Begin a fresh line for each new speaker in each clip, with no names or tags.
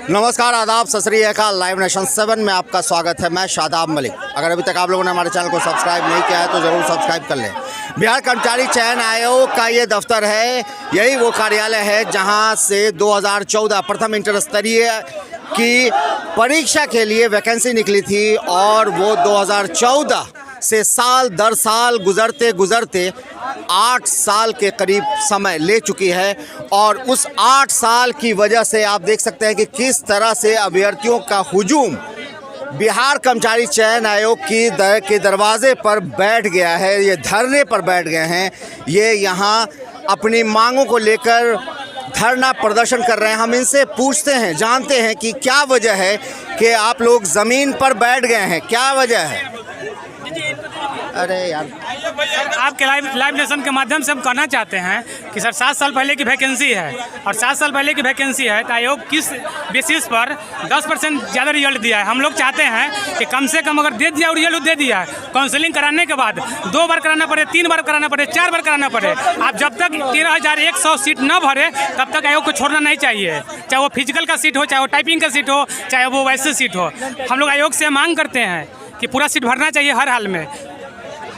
नमस्कार, आदाब, सत श्री अकाल। लाइव नेशन 7 में आपका स्वागत है। मैं शादाब मलिक। अगर अभी तक आप लोगों ने हमारे चैनल को सब्सक्राइब नहीं किया है तो ज़रूर सब्सक्राइब कर लें। बिहार कर्मचारी चयन आयोग का ये दफ्तर है, यही वो कार्यालय है जहां से 2014 प्रथम इंटर स्तरीय की परीक्षा के लिए वैकेंसी निकली थी और वो 2014 से साल दर साल गुजरते गुजरते 8 साल के करीब समय ले चुकी है। और उस 8 साल की वजह से आप देख सकते हैं कि किस तरह से अभ्यर्थियों का हुजूम बिहार कर्मचारी चयन आयोग के दरवाजे पर बैठ गया है। ये धरने पर बैठ गए हैं। ये यहाँ अपनी मांगों को लेकर धरना प्रदर्शन कर रहे हैं। हम इनसे पूछते हैं, जानते हैं कि क्या वजह है कि आप लोग ज़मीन पर बैठ गए हैं, क्या वजह है। अरे यार,
आपके लाइव नेशन के माध्यम से हम कहना चाहते हैं कि सर 7 साल पहले की वैकेंसी है और 7 साल पहले की वैकेंसी है तो आयोग किस बेसिस पर 10% ज़्यादा रिजल्ट दिया है। हम लोग चाहते हैं कि कम से कम अगर दे दिया और रिजल्ट दे दिया है, काउंसलिंग कराने के बाद 2 बार कराना पड़े, 3 बार कराना पड़े, 4 बार कराना पड़े। आप जब तक 13,100 सीट न भरे तब तक आयोग को छोड़ना नहीं चाहिए, चाहे वो फिजिकल का सीट हो, चाहे वो टाइपिंग का सीट हो, चाहे वो वैसे सीट हो। हम लोग आयोग से मांग करते हैं कि पूरा सीट भरना चाहिए हर हाल में।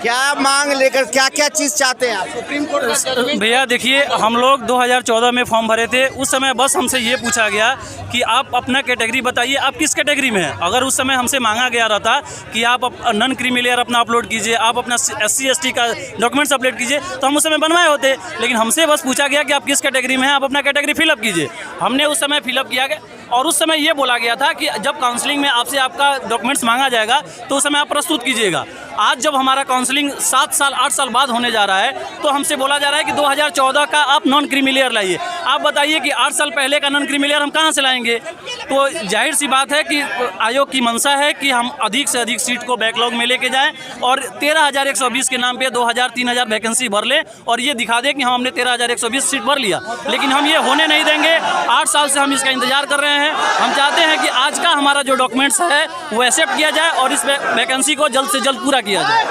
क्या मांग लेकर क्या क्या चीज़ चाहते हैं आप सुप्रीम कोर्ट?
भैया देखिए, हम लोग 2014 में फॉर्म भरे थे। उस समय बस हमसे ये पूछा गया कि आप अपना कैटेगरी बताइए, आप किस कैटेगरी में हैं। अगर उस समय हमसे मांगा गया रहता कि आप नॉन क्रीमी लेयर अपना अपलोड कीजिए, आप अपना SC ST का डॉक्यूमेंट्स अपलोड कीजिए, तो हम उस समय बनवाए होते। लेकिन हमसे बस पूछा गया कि आप किस कैटेगरी में हैं, आप अपना कैटेगरी फिलअप कीजिए। हमने उस समय फिलअप किया गया और उस समय ये बोला गया था कि जब काउंसलिंग में आपसे आपका डॉक्यूमेंट्स मांगा जाएगा तो उस समय आप प्रस्तुत कीजिएगा। आज जब हमारा काउंसलिंग 7 साल 8 साल बाद होने जा रहा है तो हमसे बोला जा रहा है कि 2014 का आप नॉन क्रीमी लेयर लाइए। आप बताइए कि 8 साल पहले का नॉन क्रीमी लेयर हम कहाँ से लाएंगे। तो जाहिर सी बात है कि आयोग की मंशा है कि हम अधिक से अधिक सीट को बैकलॉग में लेके जाएं और 13,120 के नाम पे 2,000-3,000 वैकेंसी भर लें और ये दिखा दें कि हमने 13,120 सीट भर लिया। लेकिन हम ये होने नहीं देंगे। 8 साल से हम इसका इंतजार कर रहे हैं। हम चाहते हैं कि आज का हमारा जो डॉक्यूमेंट्स है वो एक्सेप्ट किया जाए और इस वैकेंसी को जल्द से जल्द पूरा किया जाए।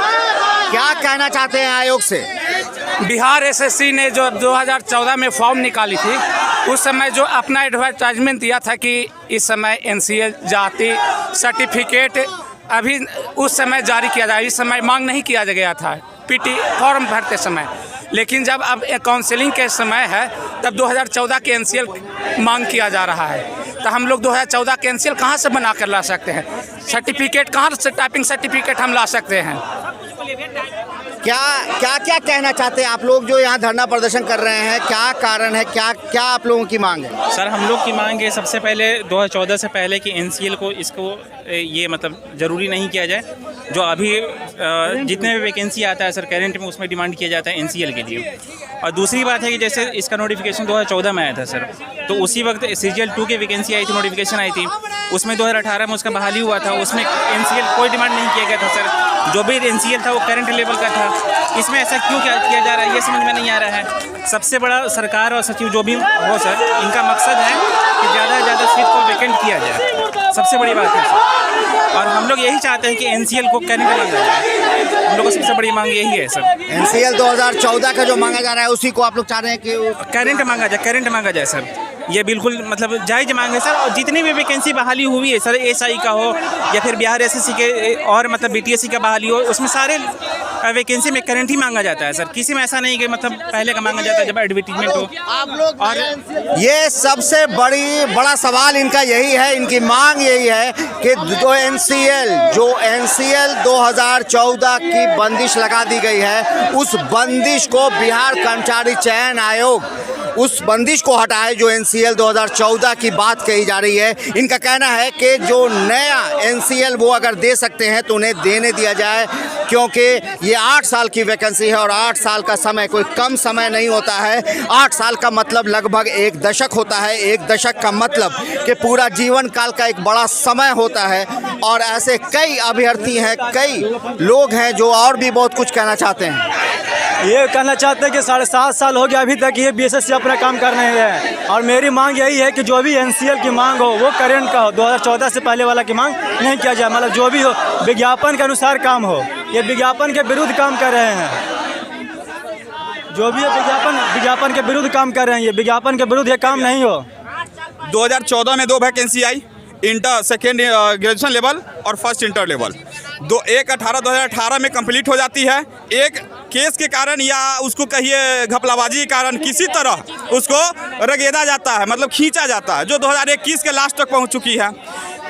क्या कहना चाहते हैं आयोग से?
बिहार SSC ने जो 2014 में फॉर्म निकाली थी उस समय जो अपना एडवर्टाइजमेंट दिया था कि इस समय NCL जाति सर्टिफिकेट अभी उस समय जारी किया जाए, इस समय मांग नहीं किया गया था PT फॉर्म भरते समय। लेकिन जब अब काउंसलिंग के समय है तब 2014 के NCL मांग किया जा रहा है। तो हम लोग 2014 के NCL कहाँ से बना कर ला सकते हैं? सर्टिफिकेट कहाँ से, टाइपिंग सर्टिफिकेट हम ला सकते हैं?
क्या कहना चाहते हैं आप लोग जो यहाँ धरना प्रदर्शन कर रहे हैं? क्या कारण है, क्या आप लोगों की मांग है?
सर, हम लोग की मांग है सबसे पहले 2014 से पहले कि NCL को इसको ये मतलब ज़रूरी नहीं किया जाए। जो अभी जितने भी वैकेंसी आता है सर करेंट में उसमें डिमांड किया जाता है NCL के लिए। और दूसरी बात है कि जैसे इसका नोटिफिकेशन 2014 में आया था सर, तो उसी वक्त CGL 2 की वैकेंसी आई थी, नोटिफिकेशन आई थी। उसमें 2018 में उसका बहाली हुआ था, उसमें NCL कोई डिमांड नहीं किया गया था सर। जो भी NCL था वो करंट लेवल का था। इसमें ऐसा क्यों किया जा रहा है ये समझ में नहीं आ रहा है। सबसे बड़ा सरकार और सचिव जो भी हो सर, इनका मकसद है कि ज़्यादा से ज़्यादा सीट को वैकेंट किया जाए, सबसे बड़ी बात है सर। और हम लोग यही चाहते हैं कि NCL को करंट मांगा जाए। हम लोग को सबसे बड़ी मांग यही है सर।
NCL 2014 का जो मांगा जा रहा है उसी को आप लोग चाह रहे हैं कि
करंट मांगा जाए सर। ये बिल्कुल मतलब जायज़ मांग है सर। और जितनी भी वैकेंसी बहाली हुई है सर, SI का हो या फिर बिहार SSC के और मतलब BTSC का बहाली हो, उसमें सारे वैकेंसी में करंट ही मांगा जाता है सर। किसी में ऐसा नहीं कि मतलब पहले का मांगा जाता है जब एडवर्टीजमेंट हो।
आप लोग और ये सबसे बड़ा सवाल इनका यही है, इनकी मांग यही है कि जो NCL 2014 की बंदिश लगा दी गई है, उस बंदिश को बिहार कर्मचारी चयन आयोग उस बंदिश को हटाए। जो NCL 2014 की बात कही जा रही है, इनका कहना है कि जो नया NCL वो अगर दे सकते हैं तो उन्हें देने दिया जाए, क्योंकि ये 8 साल की वैकेंसी है और 8 साल का समय कोई कम समय नहीं होता है। 8 साल का मतलब लगभग 1 दशक होता है। 1 दशक का मतलब कि पूरा जीवन काल का एक बड़ा समय होता है। और ऐसे कई अभ्यर्थी हैं, कई लोग हैं जो और भी बहुत कुछ कहना चाहते हैं।
ये कहना चाहते हैं कि 7.5 साल हो गया अभी तक ये BSSC अपना काम कर रहे हैं। और मेरी मांग यही है कि जो भी NCL की मांग हो वो करंट का हो, 2014 से पहले वाला की मांग नहीं किया जाए। मतलब जो भी हो विज्ञापन के अनुसार काम हो। ये विज्ञापन के विरुद्ध काम कर रहे हैं। जो भी विज्ञापन के विरुद्ध काम कर रहे हैं, ये विज्ञापन के विरुद्ध ये काम नहीं हो।
2014 में 2 वैकेंसी आई, इंटर सेकेंड ग्रेजुएशन लेवल और फर्स्ट इंटर लेवल। 1/18/2018 में कंप्लीट हो जाती है। एक केस के कारण या उसको कहिए घपलाबाजी के कारण किसी तरह उसको रगेदा जाता है, मतलब खींचा जाता है, जो 2021 के लास्ट तक पहुंच चुकी है।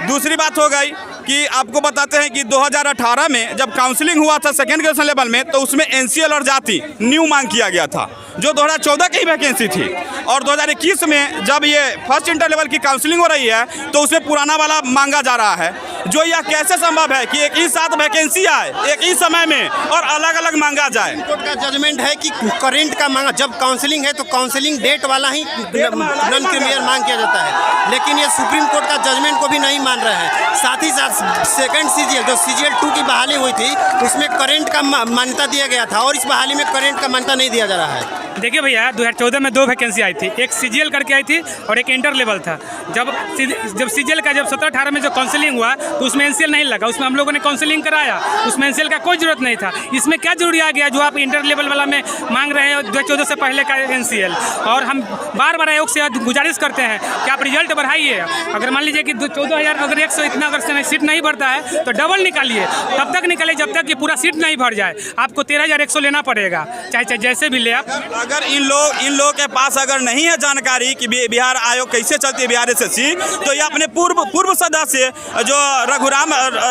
दूसरी बात हो गई कि आपको बताते हैं कि 2018 में जब काउंसलिंग हुआ था सेकेंड ग्रेजुएशन लेवल में, तो उसमें एनसीएल और जाति न्यू मांग किया गया था, जो 2014 की वैकेंसी थी। और 2021 में जब ये फर्स्ट इंटर लेवल की काउंसलिंग हो रही है, तो उसमें पुराना वाला मांगा जा रहा है। जो यह कैसे संभव है कि एक ही साथ वैकेंसी आए एक ही समय में और अलग अलग मांगा जाए?
कोर्ट का जजमेंट है कि करंट का मांगा, जब काउंसलिंग है तो काउंसलिंग डेट वाला ही नॉन क्रीमियर मांग किया जाता है, लेकिन ये सुप्रीम कोर्ट का जजमेंट को भी नहीं मान रहे हैं। साथ ही साथ सेकंड सीजीएल जो सीजीएल 2 की बहाली हुई थी, उसमें करंट का मान्यता दिया गया था और इस बहाली में करंट का मान्यता नहीं दिया जा रहा है।
देखिए भैया, 2014 में 2 वैकेंसी आई थी, एक सीजीएल करके आई थी और एक इंटर लेवल था। जब सीजीएल का जब 17-18 में जो काउंसलिंग हुआ तो उसमें एनसीएल नहीं लगा, उसमें हम लोगों ने काउंसलिंग कराया, उसमें एनसीएल का कोई जरूरत नहीं था। इसमें क्या जरूरी आ गया जो आप इंटर लेवल वाला में मांग रहे हैं 2014 से पहले का एनसीएल? और हम बार बार आयोग से गुजारिश करते हैं कि आप रिजल्ट बढ़ाइए। अगर मान लीजिए कि 14,000 अगर 100 इतना अगर सीट नहीं भरता है तो डबल निकालिए, तब तक निकालिए जब तक कि पूरा सीट नहीं भर जाए। आपको 13,100 लेना पड़ेगा, चाहे जैसे भी ले आप।
अगर इन लोग के पास अगर नहीं है जानकारी कि बिहार आयोग कैसे चलती है, बिहार एसएससी, तो ये अपने पूर्व सदस्य जो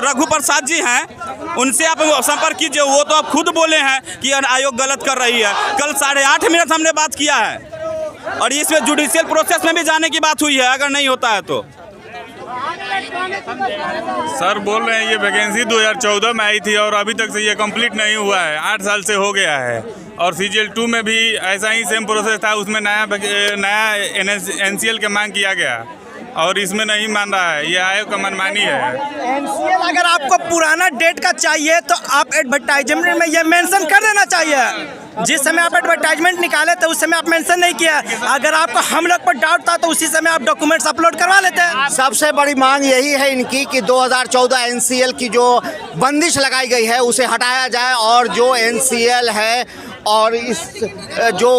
रघु प्रसाद जी हैं, उनसे आप संपर्क कीजिए। वो तो आप खुद बोले हैं कि आयोग गलत कर रही है। कल 8.5 मिनट हमने बात किया है और इसमें जुडिशियल प्रोसेस में भी जाने की बात हुई है, अगर नहीं होता है तो।
सर बोल रहे हैं ये वैकेंसी 2014 में आई थी और अभी तक से ये कंप्लीट नहीं हुआ है, 8 साल से हो गया है। और सीजीएल 2 में भी ऐसा ही सेम प्रोसेस था, उसमें नया एनसीएल के मांग किया गया और इसमें नहीं मान रहा है, ये आयोग का मनमानी है।
एनसीएल अगर आपको पुराना डेट का चाहिए तो आप एडवर्टाइजमेंट में ये मेंशन कर देना चाहिए। जिस समय आप एडवर्टाइजमेंट निकाले तो उस समय आप मेंशन नहीं किया। अगर आपको हम लोग पर डाउट था तो उसी समय आप डॉक्यूमेंट्स अपलोड करवा लेते हैं।
सबसे बड़ी मांग यही है इनकी कि 2014 एनसीएल की जो बंदिश लगाई गई है उसे हटाया जाए और जो एनसीएल है और इस जो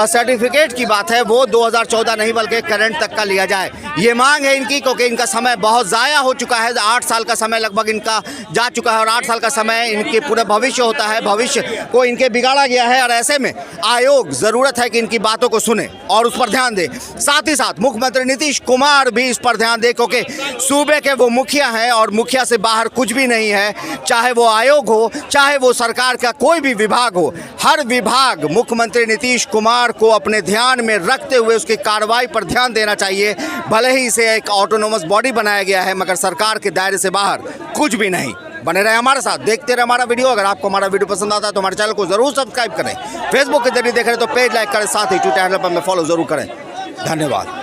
सर्टिफिकेट की बात है वो 2014 नहीं बल्कि करंट तक का लिया जाए। ये मांग है इनकी, क्योंकि इनका समय बहुत ज़ाया हो चुका है। 8 साल का समय लगभग इनका जा चुका है और 8 साल का समय इनके पूरे भविष्य होता है, भविष्य को इनके बिगाड़ा गया है। और ऐसे में आयोग ज़रूरत है कि इनकी बातों को सुने और उस पर ध्यान दे। साथ ही साथ मुख्यमंत्री नीतीश कुमार भी इस पर ध्यान दे, क्योंकि सूबे के वो मुखिया हैं और मुखिया से बाहर कुछ भी नहीं है। चाहे वो आयोग हो, चाहे वो सरकार का कोई भी विभाग हो, हर विभाग मुख्यमंत्री नीतीश कुमार को अपने ध्यान में रखते हुए उसकी कार्रवाई पर ध्यान देना चाहिए। भले ही इसे एक ऑटोनोमस बॉडी बनाया गया है, मगर सरकार के दायरे से बाहर कुछ भी नहीं। बने रहे हमारे साथ, देखते रहे हमारा वीडियो। अगर आपको हमारा वीडियो पसंद आता है तो हमारे चैनल को जरूर सब्सक्राइब करें। फेसबुक के जरिए देख रहे हैं तो पेज लाइक करें, साथ ही ट्विटर हैंडल पर हमें फॉलो जरूर करें। धन्यवाद।